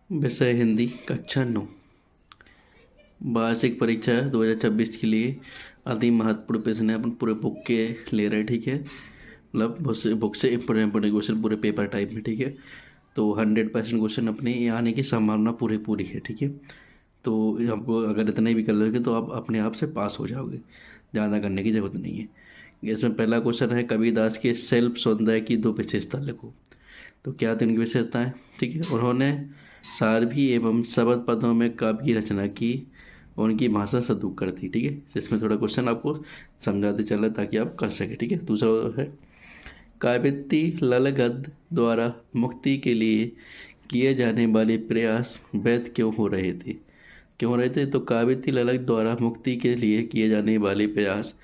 विषय हिंदी कक्षा 9 वार्षिक परीक्षा 2026 के लिए अति महत्वपूर्ण प्रश्न है। अपन पूरे बुक के ले रहे हैं, ठीक है। मतलब बुक से इम्पोर्टेंट क्वेश्चन पूरे पेपर टाइप में, ठीक है। तो 100% क्वेश्चन अपने यहाँ आने की संभावना पूरी पूरी है, ठीक है। तो आपको अगर इतना भी कर लोगे तो आप अपने आप से पास हो जाओगे, ज़्यादा करने की ज़रूरत नहीं है। इसमें पहला क्वेश्चन है, कबीरदास के सेल्फ सौंदर्य की 2 विशेषता लिखो। तो क्या थी उनकी विशेषताएं, ठीक है। उन्होंने सारभी एवं शबद पदों में काव्य की रचना की, उनकी भाषा सदुक्कड़ थी, ठीक है। इसमें थोड़ा क्वेश्चन आपको समझाते चल रहा है ताकि आप कर सकें, ठीक है। दूसरा है, काव्यति लल गद्य द्वारा मुक्ति के लिए किए जाने वाले प्रयास व्यर्थ क्यों हो रहे थे। क्यों हो रहे थे, तो काव्यति ललक द्वारा मुक्ति के लिए किए जाने वाले प्रयास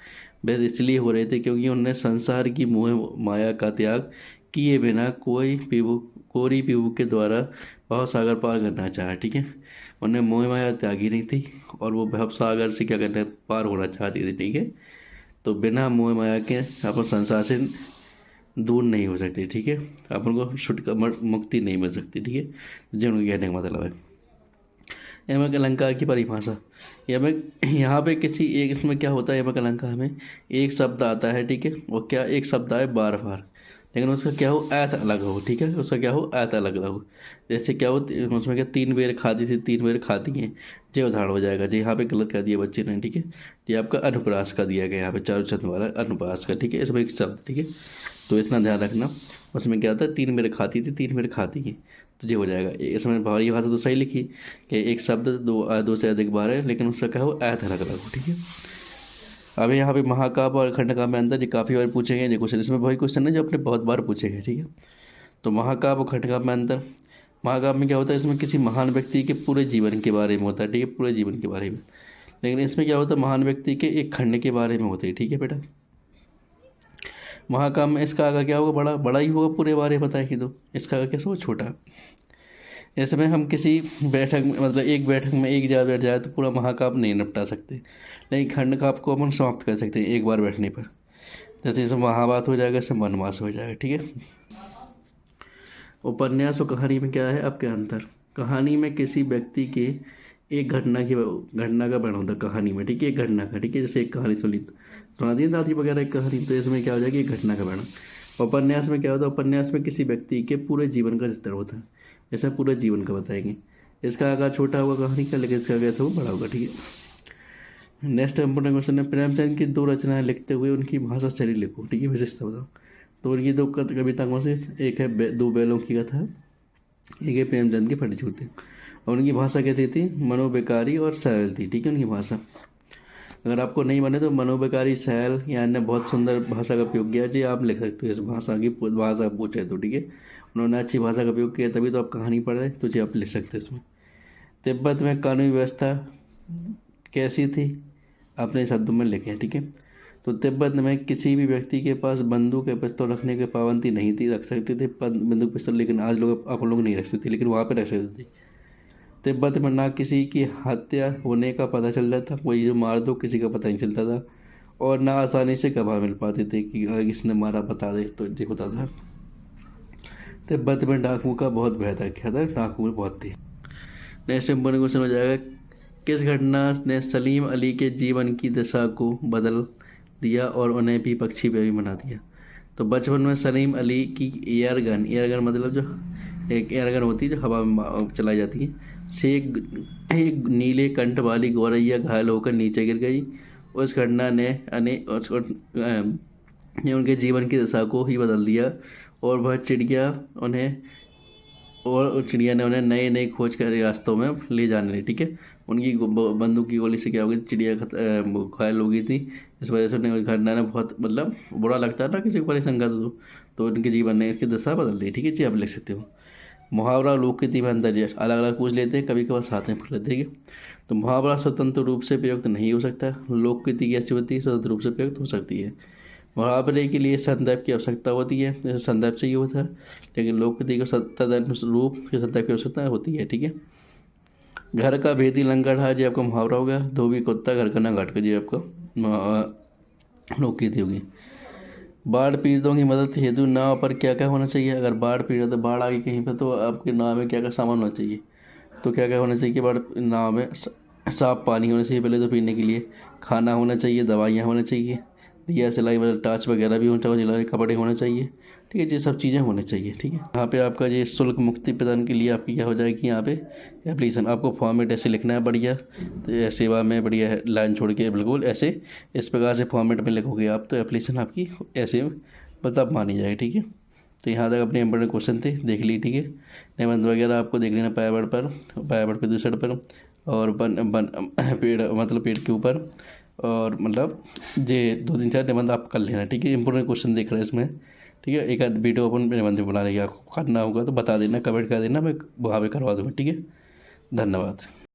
व्यर्थ इसलिए हो रहे थे क्योंकि उन्होंने संसार की मोह माया का त्याग किए बिना कोरी पीबू के द्वारा भव सागर पार करना चाहा, ठीक है। उन्हें मोह माया त्यागी नहीं थी और वो भव सागर से क्या करना पार होना चाहती थी, ठीक है। तो बिना मोह माया के अपन संसार से दूर नहीं हो सकते, ठीक है। अपन को छुटका मुक्ति नहीं मिल सकती, ठीक है। जो उनके कहने का मतलब है। यमक अलंकार की परिभाषा, यमक यहाँ पे किसी एक, इसमें क्या होता है, यमक अलंकार में एक शब्द आता है, ठीक है। वो क्या एक शब्द आए बार बार, लेकिन उसका क्या हो अर्थ अलग हो, ठीक है। उसका क्या हो अर्थ अलग अलग हो। जैसे क्या हो, उसमें क्या 3 बेर खाती थी 3 बेर खाती हैं, ये उदाहरण हो जाएगा। जी यहाँ पे गलत कर दिया बच्चे ने, ठीक है। ये आपका अनुप्रास का दिया गया यहाँ पे चारूचंद वाला अनुप्रास का, ठीक है। इसमें एक शब्द, ठीक है। तो इतना ध्यान रखना। उसमें क्या था, 3 बेर खाती थी 3 बेर खाती है, तो ये हो जाएगा। इसमें भारी भाषा तो सही लिखी कि एक शब्द दो से अधिक बार है, लेकिन उसका क्या हो अर्थ अलग अलग हो, ठीक है। अब यहाँ पे महाकाव्य और खंडकाव्य में अंतर, जो काफ़ी बार पूछे गए ये क्वेश्चन, इसमें वही क्वेश्चन है जो अपने बहुत बार पूछे गए, ठीक है। तो महाकाव्य और खंडकाव्य में अंतर, महाकाव्य में क्या होता है, इसमें किसी महान व्यक्ति के पूरे जीवन के बारे में होता है, ठीक है, पूरे जीवन के बारे में। लेकिन इसमें क्या होता है, महान व्यक्ति के एक खंड के बारे में होते हैं, ठीक है बेटा। महाकाव्य में इसका आगे क्या होगा, बड़ा बड़ा ही होगा, पूरे बारे में बताएगी। तो इसका आगे कैसे हो, छोटा। इसमें हम किसी बैठक में, मतलब एक बैठक में एक जगह बैठ जाए तो पूरा महाकाव्य नहीं निपटा सकते, लेकिन खंड काव्य को अपन समाप्त कर सकते हैं एक बार बैठने पर। जैसे इसमें महाभारत हो जाएगा, इसमें वनवास हो जाएगा, ठीक है। उपन्यास और कहानी में क्या है आपके अंतर, कहानी में किसी व्यक्ति के एक घटना का वर्णन होता है कहानी में, ठीक है। एक घटना का, ठीक है। जैसे एक कहानी सुना दी दादी वगैरह एक कहानी, तो इसमें क्या हो जाएगी, एक घटना का वर्णन। उपन्यास में क्या होता है, उपन्यास में किसी व्यक्ति के पूरे जीवन का चित्रण होता है, ऐसा पूरे जीवन का बताएंगे। इसका आकार छोटा होगा कहानी का, लेकिन इसका कैसे हो बड़ा होगा, ठीक है। नेक्स्ट इंपोर्टेंट क्वेश्चन है, प्रेमचंद की 2 रचनाएं लिखते हुए उनकी भाषा शैली लिखो, ठीक है, विशेषता बताओ। तो उनकी 2 कविता कौन सी, एक है 2 बैलों की कथा, एक है प्रेमचंद के फटे जूते। और उनकी भाषा कैसी थी, मनोविकारी और सरल थी, ठीक है। उनकी भाषा अगर आपको नहीं बने तो मनोविकारी, सरल या अन्य बहुत सुंदर भाषा का उपयोग किया, जी आप लिख सकते हो इस भाषा पूछे तो, ठीक है। उन्होंने अच्छी भाषा का उपयोग किया, तभी तो आप कहानी पढ़ रहे, तो जी आप लिख सकते हैं इसमें। तिब्बत में कानूनी व्यवस्था कैसी थी, अपने शब्दों में लिखें, ठीक है। तो तिब्बत में किसी भी व्यक्ति के पास बंदूक या पिस्तौल रखने की पाबंदी नहीं थी, रख सकते थे बंदूक पिस्तौल, लेकिन आज लोग आप लोग नहीं रख सकते, लेकिन वहाँ पे रख सकते थे। तिब्बत में ना किसी की हत्या होने का पता चल जाता, कोई जो मार दो किसी का पता नहीं चलता था, और ना आसानी से गवाह मिल पाते थे कि अगर किसने मारा बता दे तो ये होता था। तिब्बत में डाकुओं का बहुत भय था, क्या था, डाकू बहुत थे। नेक्स्ट इंपॉर्टेंट क्वेश्चन हो जाएगा, किस घटना ने सलीम अली के जीवन की दिशा को बदल दिया और उन्हें भी पक्षी भी बना दिया। तो बचपन में सलीम अली की एयर गन मतलब जो एक एयर गन होती है जो हवा में चलाई जाती है, से एक नीले कंठ वाली गौरैया घायल होकर नीचे गिर गई। उस घटना ने ने उनके जीवन की दिशा को ही बदल दिया, और वह चिड़िया ने उन्हें नए नए खोज कर रास्तों में ले जाने लगी, ठीक है। उनकी बंदूक की गोली से क्या हो गई, चिड़िया घायल हो गई थी। इस वजह से उन्हें घटना ने बहुत, मतलब बुरा लगता है ना किसी को परेशान कर दो, तो उनके जीवन ने इसकी दशा बदल दी, ठीक है जी आप लिख सकते हो। मुहावरा लोककृति में अंतर, अलग अलग पूछ लेते हैं, कभी कभार साथ में पूछ लेते हैं, ठीक है। तो मुहावरा स्वतंत्र रूप से प्रयुक्त नहीं हो सकता, लोककृति कैसी होती है, स्वतंत्र रूप से प्रयुक्त हो सकती है। मुहावरे के लिए संदर्भ की आवश्यकता होती है, जैसे संदर्भ चाहिए होता है, लेकिन लोककृति को तदनुरूप के संदर्भ की आवश्यकता होती है, ठीक है। घर का भेदी लंगड़ है जी आपका मुहावरा हो गया। धोबी कुत्ता घर का ना घाट का जी आपका लोककृति होगी। बाढ़ पीड़ितों की मदद हेतु नाव पर क्या क्या होना चाहिए, अगर बाढ़ पीड़ित बाढ़ आ गई कहीं पर तो आपके नाव में क्या क्या सामान होना चाहिए। तो क्या क्या होना चाहिए कि बार नाव में साफ़ पानी होना चाहिए पहले तो पीने के लिए, खाना होना चाहिए, दवाइयाँ होना चाहिए, दिया सिलाई मतलब टार्च वगैरह भी होना चाहिए, कपड़े होने चाहिए, ठीक है। ये सब चीज़ें होनी चाहिए, ठीक है। यहाँ पे आपका ये शुल्क मुक्ति प्रदान के लिए आपकी क्या हो जाएगी, यहाँ पे एप्लीकेशन आपको फॉर्मेट ऐसे लिखना है बढ़िया, तो सेवा में बढ़िया लाइन छोड़ के बिल्कुल ऐसे इस प्रकार से फॉर्मेट में लिखोगे आप तो एप्लीकेशन आपकी ऐसे मतलब मानी जाएगी, ठीक है। तो यहाँ तक अपने इंपॉर्टेंट क्वेश्चन थे देख ली, ठीक है। निबंध वगैरह आपको देख लेना पायावर्ड पर दूसरे पर, और बन बन पेड़ मतलब पेड़ के ऊपर, और मतलब ये 2 3 4 निबंध आप कर लेना, ठीक है। इंपॉर्टेंट क्वेश्चन देख रहे हैं इसमें, ठीक है। एक आध वीडियो अपन निबंध बना लेंगे, आपको करना होगा तो बता देना, कमेंट कर देना, मैं वहाँ पे करवा दूँगा, ठीक है। धन्यवाद।